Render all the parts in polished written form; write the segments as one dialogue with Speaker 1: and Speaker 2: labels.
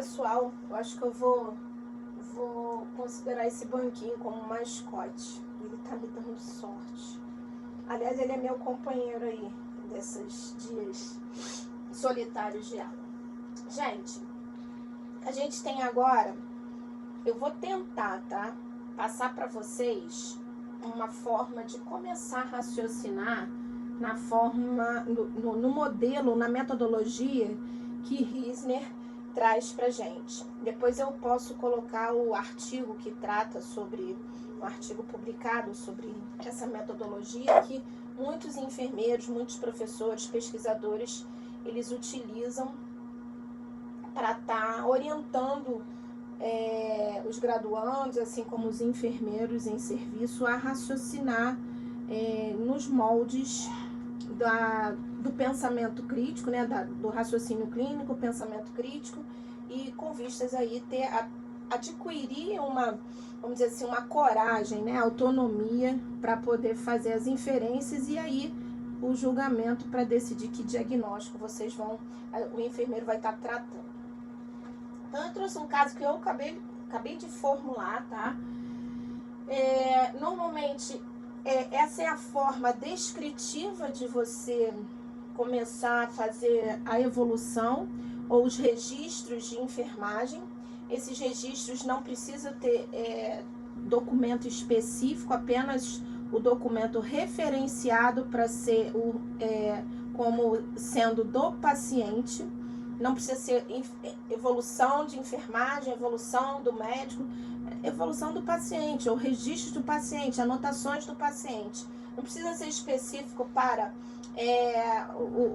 Speaker 1: pessoal, eu acho que eu vou considerar esse banquinho como um mascote. Ele tá me dando sorte. Aliás, ele é meu companheiro aí, desses dias solitários de aula. Gente, a gente tem agora, eu vou tentar, tá? Passar para vocês uma forma de começar a raciocinar na forma, no modelo, na metodologia que Risner traz pra gente. Depois eu posso colocar o artigo que trata sobre, um artigo publicado sobre essa metodologia que muitos enfermeiros, muitos professores, pesquisadores, eles utilizam para estar orientando os graduandos, assim como os enfermeiros em serviço, a raciocinar nos moldes do pensamento crítico, né, do raciocínio clínico, pensamento crítico, e com vistas aí adquirir uma, vamos dizer assim, uma coragem, né, autonomia para poder fazer as inferências e aí o julgamento para decidir que diagnóstico o enfermeiro vai estar tratando. Então eu trouxe um caso que eu acabei de formular, tá? Normalmente essa é a forma descritiva de você começar a fazer a evolução ou os registros de enfermagem. Esses registros não precisam ter documento específico, apenas o documento referenciado para ser como sendo do paciente. Não precisa ser evolução de enfermagem, evolução do médico, evolução do paciente, ou registros do paciente, anotações do paciente. Não precisa ser específico para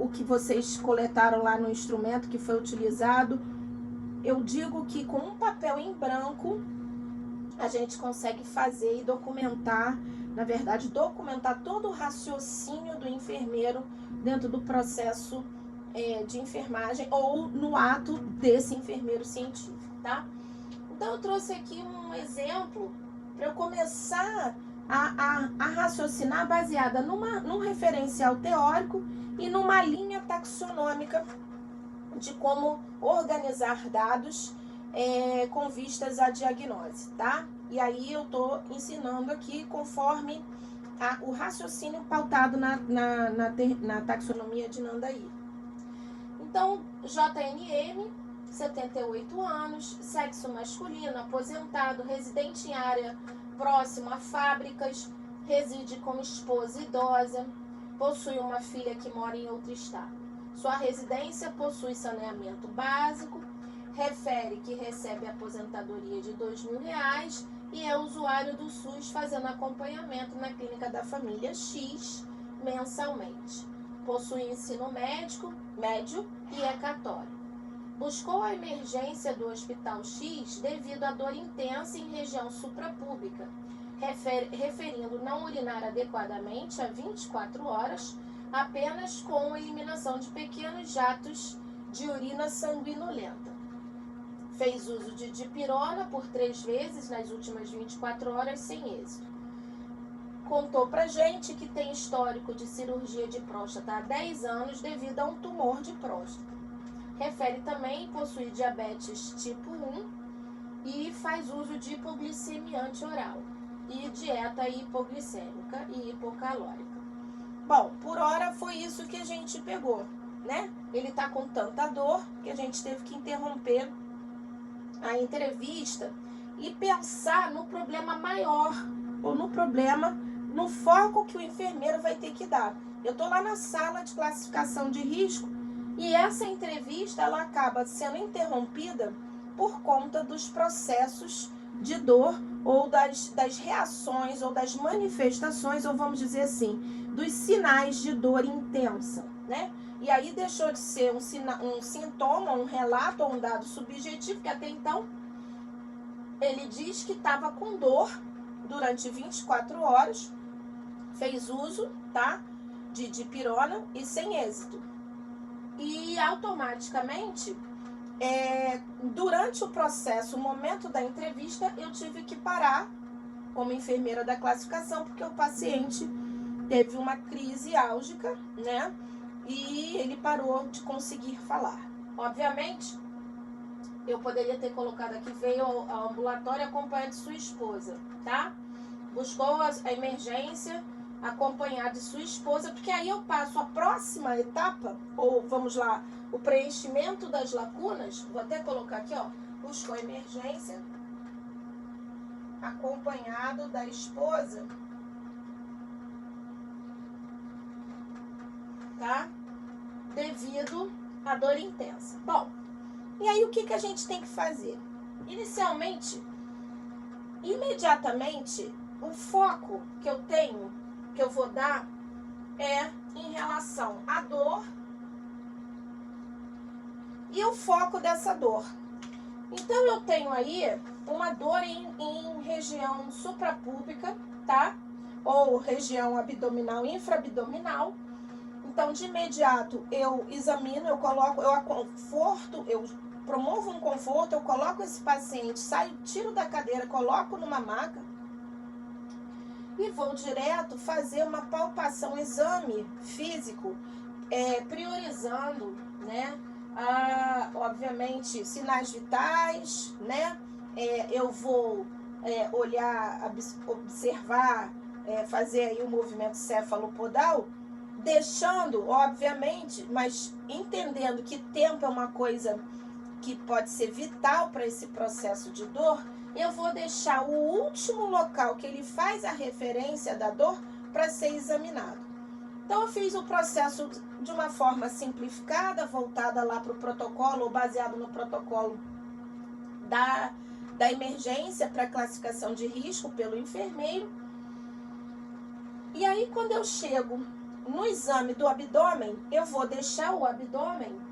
Speaker 1: o que vocês coletaram lá no instrumento que foi utilizado. Eu digo que com um papel em branco a gente consegue fazer e documentar, na verdade, documentar todo o raciocínio do enfermeiro dentro do processo de enfermagem ou no ato desse enfermeiro científico, tá? Então eu trouxe aqui um exemplo para eu começar a raciocinar baseada num referencial teórico e numa linha taxonômica de como organizar dados com vistas à diagnose, tá? E aí eu tô ensinando aqui conforme o raciocínio pautado na taxonomia de Nandaí. Então, JNM, 78 anos, sexo masculino, aposentado, residente em área próxima a fábricas, reside com esposa idosa, possui uma filha que mora em outro estado. Sua residência possui saneamento básico, refere que recebe aposentadoria de R$2.000 e é usuário do SUS fazendo acompanhamento na clínica da família X mensalmente. Possui ensino médio e é católico. Buscou a emergência do Hospital X devido à dor intensa em região suprapúbica, referindo não urinar adequadamente há 24 horas, apenas com eliminação de pequenos jatos de urina sanguinolenta. Fez uso de dipirona por 3 vezes nas últimas 24 horas sem êxito. Contou pra gente que tem histórico de cirurgia de próstata há 10 anos devido a um tumor de próstata. Refere também possuir diabetes tipo 1 e faz uso de hipoglicemia antioral e dieta hipoglicêmica e hipocalórica. Bom, por hora foi isso que a gente pegou, né? Ele tá com tanta dor que a gente teve que interromper a entrevista e pensar no problema maior ou no foco que o enfermeiro vai ter que dar. Eu tô lá na sala de classificação de risco e essa entrevista ela acaba sendo interrompida por conta dos processos de dor ou das reações ou das manifestações, ou vamos dizer assim, dos sinais de dor intensa, né? E aí deixou de ser um sintoma, um relato ou um dado subjetivo, que até então ele diz que estava com dor durante 24 horas, fez uso, tá, de dipirona e sem êxito. E automaticamente, durante o processo, o momento da entrevista, eu tive que parar como enfermeira da classificação, porque o paciente teve uma crise álgica, né? E ele parou de conseguir falar. Obviamente, Eu poderia ter colocado aqui, veio ao ambulatório acompanhado de sua esposa, tá? Buscou a emergência acompanhado de sua esposa, porque aí eu passo a próxima etapa, ou vamos lá, o preenchimento das lacunas. Vou até colocar aqui, ó, buscou a emergência acompanhado da esposa, tá? Devido à dor intensa. Bom, e aí o que a gente tem que fazer? Inicialmente, imediatamente, o foco que eu tenho, que eu vou dar, é em relação à dor e o foco dessa dor. Então, eu tenho aí uma dor em região suprapúbica, tá? Ou região abdominal, infraabdominal. Então, de imediato, eu examino, eu coloco, eu conforto, eu promovo um conforto, eu coloco esse paciente, saio, tiro da cadeira, coloco numa maca e vou direto fazer uma palpação, exame físico, priorizando, né? Obviamente, sinais vitais, né? Eu vou olhar, observar, fazer aí o movimento cefalopodal, deixando, obviamente, mas entendendo que tempo é uma coisa que pode ser vital para esse processo de dor, eu vou deixar o último local que ele faz a referência da dor para ser examinado. Então, eu fiz o processo de uma forma simplificada, voltada lá para o protocolo, ou baseado no protocolo da emergência para classificação de risco pelo enfermeiro. E aí, quando eu chego no exame do abdômen, eu vou deixar o abdômen,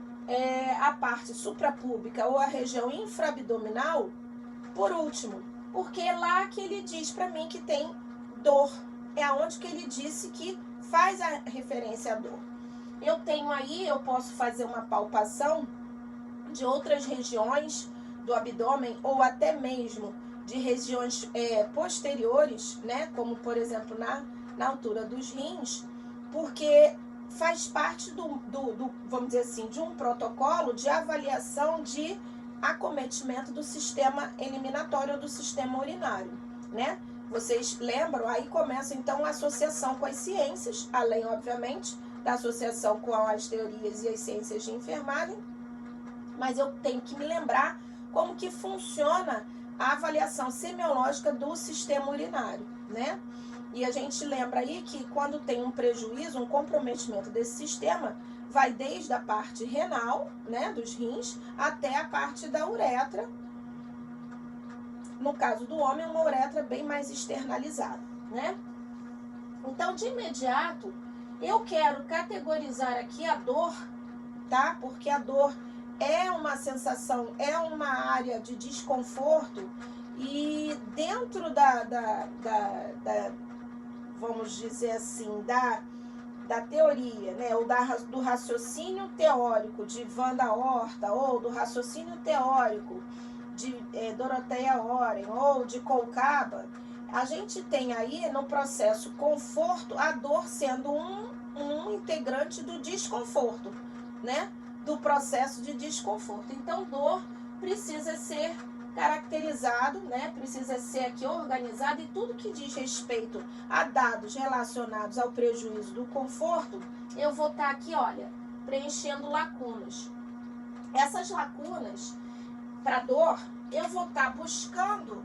Speaker 1: a parte suprapúbica ou a região infraabdominal, por último, porque é lá que ele diz para mim que tem dor. É onde que ele disse que faz a referência à dor. Eu tenho aí, eu posso fazer uma palpação de outras regiões do abdômen ou até mesmo de regiões posteriores, né? Como, por exemplo, na altura dos rins, porque faz parte vamos dizer assim, de um protocolo de avaliação de acometimento do sistema eliminatório ou do sistema urinário, né? Vocês lembram? Aí começa então a associação com as ciências, além, obviamente, da associação com as teorias e as ciências de enfermagem, mas eu tenho que me lembrar como que funciona a avaliação semiológica do sistema urinário, né? E a gente lembra aí que quando tem um prejuízo, um comprometimento desse sistema, vai desde a parte renal, né, dos rins, até a parte da uretra. No caso do homem, uma uretra bem mais externalizada, né? Então, de imediato, eu quero categorizar aqui a dor, tá? Porque a dor é uma sensação, é uma área de desconforto e dentro vamos dizer assim, da teoria, né, ou do raciocínio teórico de Wanda Horta, ou do raciocínio teórico de Doroteia Oren, ou de Kolkaba, a gente tem aí no processo conforto a dor sendo um integrante do desconforto, né, do processo de desconforto. Então, dor precisa ser caracterizado, né? Precisa ser aqui organizado, e tudo que diz respeito a dados relacionados ao prejuízo do conforto, eu vou estar aqui, olha, preenchendo lacunas. Essas lacunas, para dor, eu vou estar buscando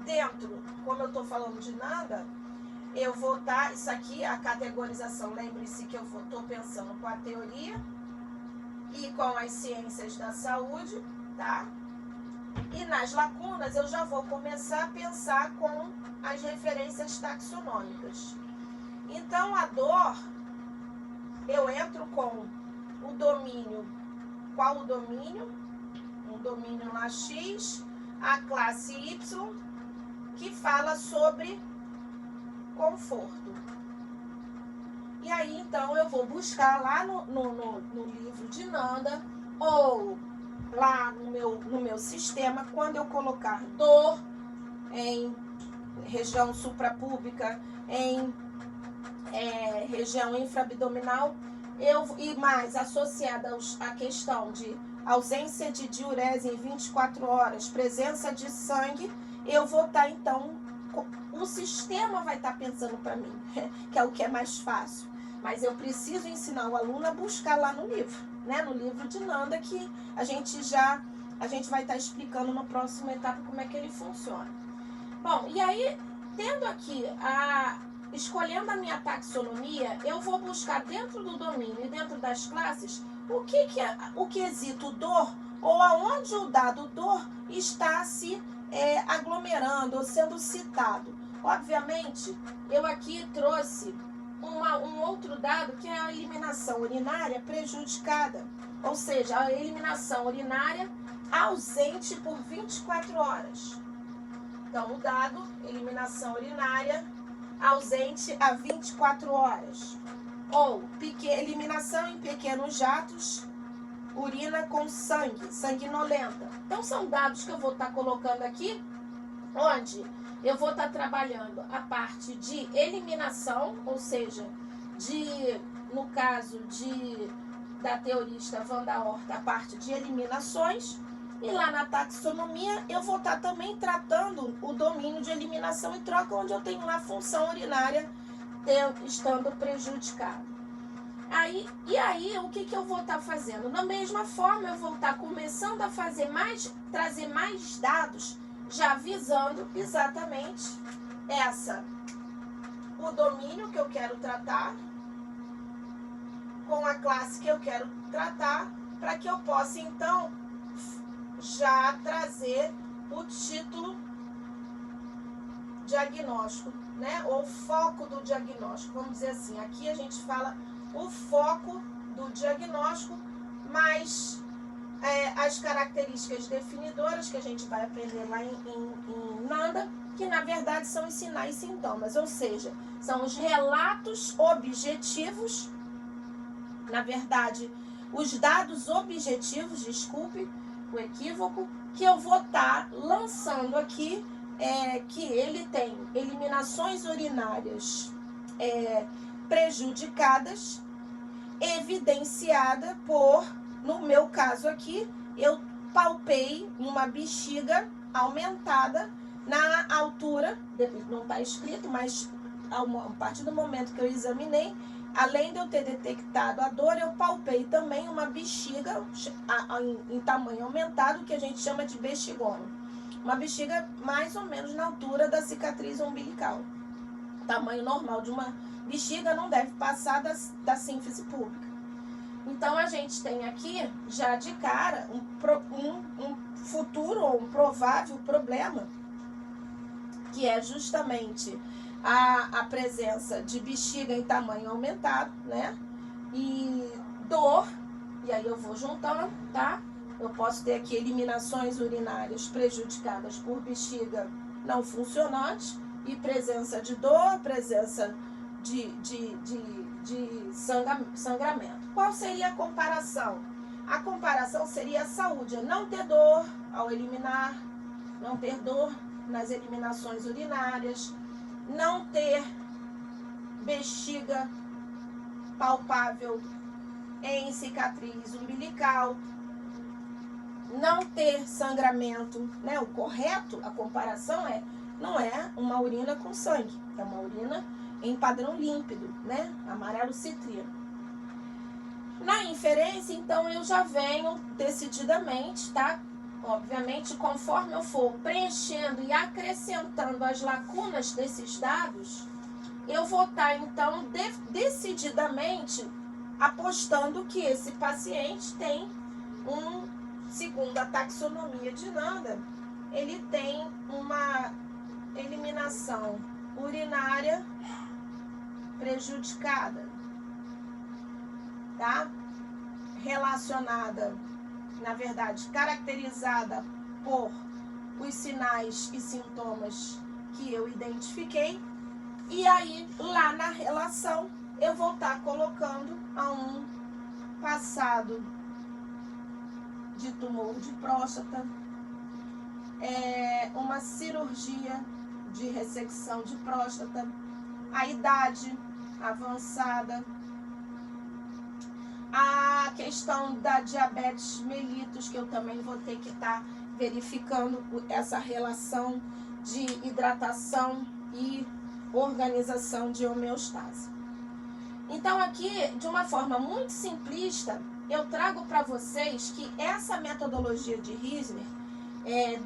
Speaker 1: dentro, como eu estou falando de nada, eu vou estar, isso aqui, a categorização, lembre-se que eu estou pensando com a teoria e com as ciências da saúde, tá? E nas lacunas eu já vou começar a pensar com as referências taxonômicas. Então, a dor, eu entro com o domínio. Qual o domínio? Um domínio lá X, a classe Y, que fala sobre conforto. E aí, então, eu vou buscar lá no livro de Nanda, ou lá no meu sistema, quando eu colocar dor em região suprapúbica, em região infraabdominal, e mais associada à questão de ausência de diurese em 24 horas, presença de sangue, eu vou estar, então, o sistema vai estar pensando para mim, que é o que é mais fácil. Mas eu preciso ensinar o aluno a buscar lá no livro, né? No livro de Nanda, que a gente vai estar explicando no próximo etapa como é que ele funciona. Bom, e aí, tendo aqui escolhendo a minha taxonomia, eu vou buscar dentro do domínio e dentro das classes o quesito dor, ou aonde o dado dor está se aglomerando ou sendo citado. Obviamente, eu aqui trouxe um outro dado que é a eliminação urinária prejudicada, ou seja, a eliminação urinária ausente por 24 horas. Então, o dado, eliminação urinária ausente a 24 horas. Ou eliminação em pequenos jatos, urina com sangue, sanguinolenta. Então, são dados que eu vou estar colocando aqui, onde eu vou estar trabalhando a parte de eliminação, ou seja, no caso da teorista Wanda Horta, a parte de eliminações. E lá na taxonomia, eu vou estar também tratando o domínio de eliminação e troca, onde eu tenho lá a função urinária estando prejudicada. E aí, o que eu vou estar fazendo? Da mesma forma, eu vou estar começando a trazer mais dados, já visando exatamente o domínio que eu quero tratar, com a classe que eu quero tratar, para que eu possa, então, já trazer o título diagnóstico, né? Ou foco do diagnóstico, vamos dizer assim. Aqui a gente fala o foco do diagnóstico, mas as características definidoras que a gente vai aprender lá em Nanda, que na verdade são os sinais e sintomas, ou seja, são os relatos objetivos, na verdade, os dados objetivos, desculpe o equívoco, que eu vou estar lançando aqui, que ele tem eliminações urinárias prejudicadas, evidenciada no meu caso aqui, eu palpei uma bexiga aumentada na altura, não está escrito, mas a partir do momento que eu examinei, além de eu ter detectado a dor, eu palpei também uma bexiga em tamanho aumentado, que a gente chama de bexigona. Uma bexiga mais ou menos na altura da cicatriz umbilical. O tamanho normal de uma bexiga não deve passar da sínfise pública. Então, a gente tem aqui, já de cara, um futuro ou um provável problema, que é justamente a presença de bexiga em tamanho aumentado, né? E dor, e aí eu vou juntando, tá? Eu posso ter aqui eliminações urinárias prejudicadas por bexiga não funcionante e presença de dor, presença de sangramento. Qual seria a comparação? A comparação seria a saúde, não ter dor ao eliminar, não ter dor nas eliminações urinárias, não ter bexiga palpável em cicatriz umbilical, não ter sangramento, né? O correto, a comparação não é uma urina com sangue, é uma urina em padrão límpido, né? Amarelo citrino. Na inferência, então, eu já venho decididamente, tá? Obviamente, conforme eu for preenchendo e acrescentando as lacunas desses dados, eu vou estar, então, decididamente apostando que esse paciente tem segundo a taxonomia de Nanda, ele tem uma eliminação urinária prejudicada, tá? Relacionada, na verdade, caracterizada por os sinais e sintomas que eu identifiquei. E aí, lá na relação, eu vou estar colocando a um passado de tumor de próstata, uma cirurgia de ressecção de próstata, a idade avançada, a a questão da diabetes mellitus, que eu também vou ter que estar verificando essa relação de hidratação e organização de homeostase. Então aqui, de uma forma muito simplista, eu trago para vocês que essa metodologia de Rismer,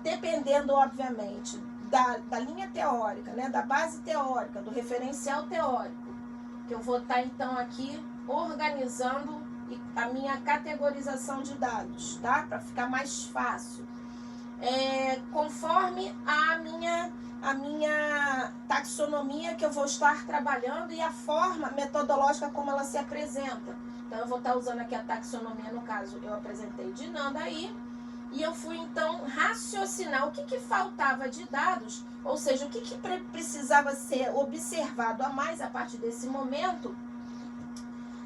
Speaker 1: dependendo obviamente da linha teórica, né, da base teórica, do referencial teórico, que eu vou estar então aqui organizando a minha categorização de dados, tá? Para ficar mais fácil. Conforme a minha taxonomia que eu vou estar trabalhando e a forma metodológica como ela se apresenta. Então, eu vou estar usando aqui a taxonomia, no caso, eu apresentei de Nandaí, e eu fui, então, raciocinar o que faltava de dados, ou seja, o que precisava ser observado a mais a partir desse momento,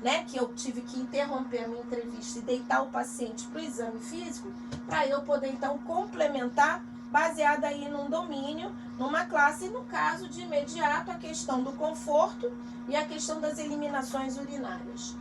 Speaker 1: né, que eu tive que interromper a minha entrevista e deitar o paciente para o exame físico, para eu poder, então, complementar, baseada aí num domínio, numa classe, e no caso, de imediato, a questão do conforto e a questão das eliminações urinárias.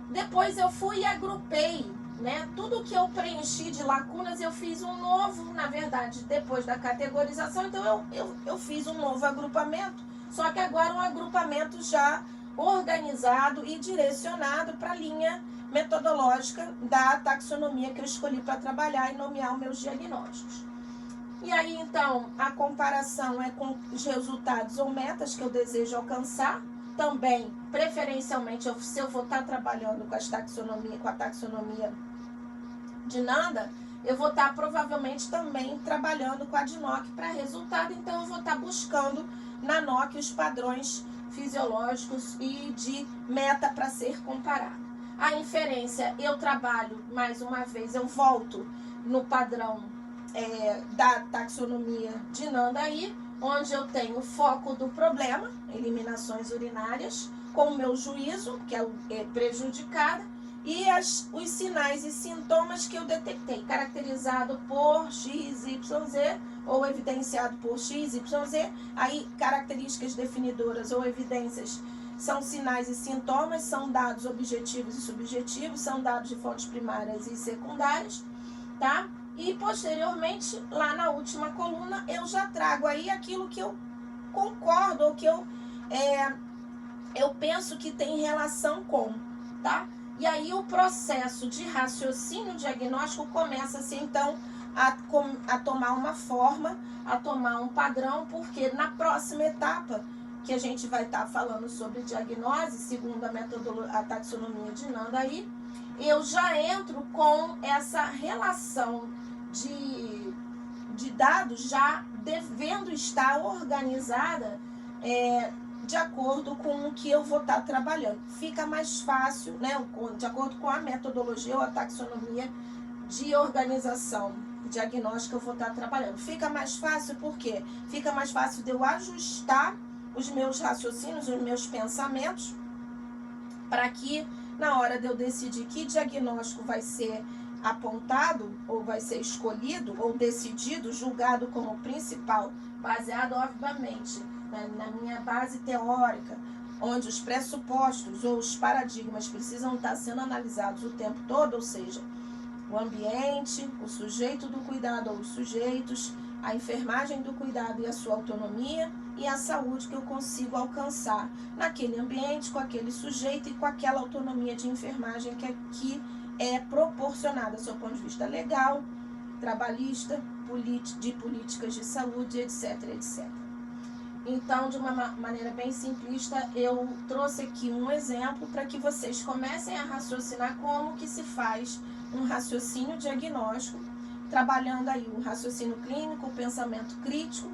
Speaker 1: Depois eu fui e agrupei, né, tudo que eu preenchi de lacunas, eu fiz um novo, na verdade, depois da categorização, então eu fiz um novo agrupamento, só que agora um agrupamento já organizado e direcionado para a linha metodológica da taxonomia que eu escolhi para trabalhar e nomear os meus diagnósticos. E aí, então, a comparação é com os resultados ou metas que eu desejo alcançar. Também, preferencialmente, se eu vou estar trabalhando com a taxonomia de Nanda, eu vou estar provavelmente também trabalhando com a de NOC para resultado. Então, eu vou estar buscando na NOC os padrões fisiológicos e de meta para ser comparado. A inferência, eu trabalho, mais uma vez, eu volto no padrão da taxonomia de Nandaí, onde eu tenho o foco do problema, eliminações urinárias, com o meu juízo, que é prejudicada, e os sinais e sintomas que eu detectei, caracterizado por XYZ, ou evidenciado por XYZ, aí características definidoras ou evidências são sinais e sintomas, são dados objetivos e subjetivos, são dados de fontes primárias e secundárias, tá? E posteriormente, lá na última coluna, eu já trago aí aquilo que eu concordo, ou que eu penso que tem relação com, tá? E aí o processo de raciocínio diagnóstico começa-se, então, a tomar uma forma, a tomar um padrão, porque na próxima etapa, que a gente vai estar falando sobre diagnose, segundo a taxonomia de Nandaí, eu já entro com essa relação de dados já devendo estar organizada de acordo com o que eu vou estar trabalhando. Fica mais fácil, né, de acordo com a metodologia ou a taxonomia de organização diagnóstica eu vou estar trabalhando. Fica mais fácil porque fica mais fácil de eu ajustar os meus raciocínios, os meus pensamentos, para que na hora de eu decidir que diagnóstico vai ser apontado, ou vai ser escolhido, ou decidido, julgado como principal, baseado, obviamente, na minha base teórica, onde os pressupostos ou os paradigmas precisam estar sendo analisados o tempo todo, ou seja, o ambiente, o sujeito do cuidado ou os sujeitos, a enfermagem do cuidado e a sua autonomia, e a saúde que eu consigo alcançar naquele ambiente, com aquele sujeito e com aquela autonomia de enfermagem que aqui é proporcionada do seu ponto de vista legal, trabalhista, de políticas de saúde, etc, etc. Então, de uma maneira bem simplista, eu trouxe aqui um exemplo para que vocês comecem a raciocinar como que se faz um raciocínio diagnóstico, trabalhando aí o raciocínio clínico, o pensamento crítico,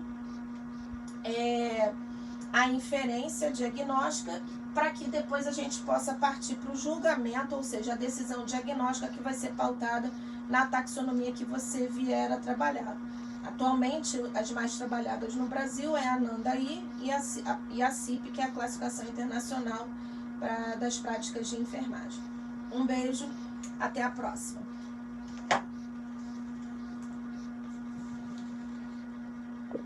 Speaker 1: a inferência diagnóstica, para que depois a gente possa partir para o julgamento, ou seja, a decisão diagnóstica que vai ser pautada na taxonomia que você vier a trabalhar. Atualmente, as mais trabalhadas no Brasil é a Nandaí e a CIP, que é a Classificação Internacional das Práticas de Enfermagem. Um beijo, até a próxima.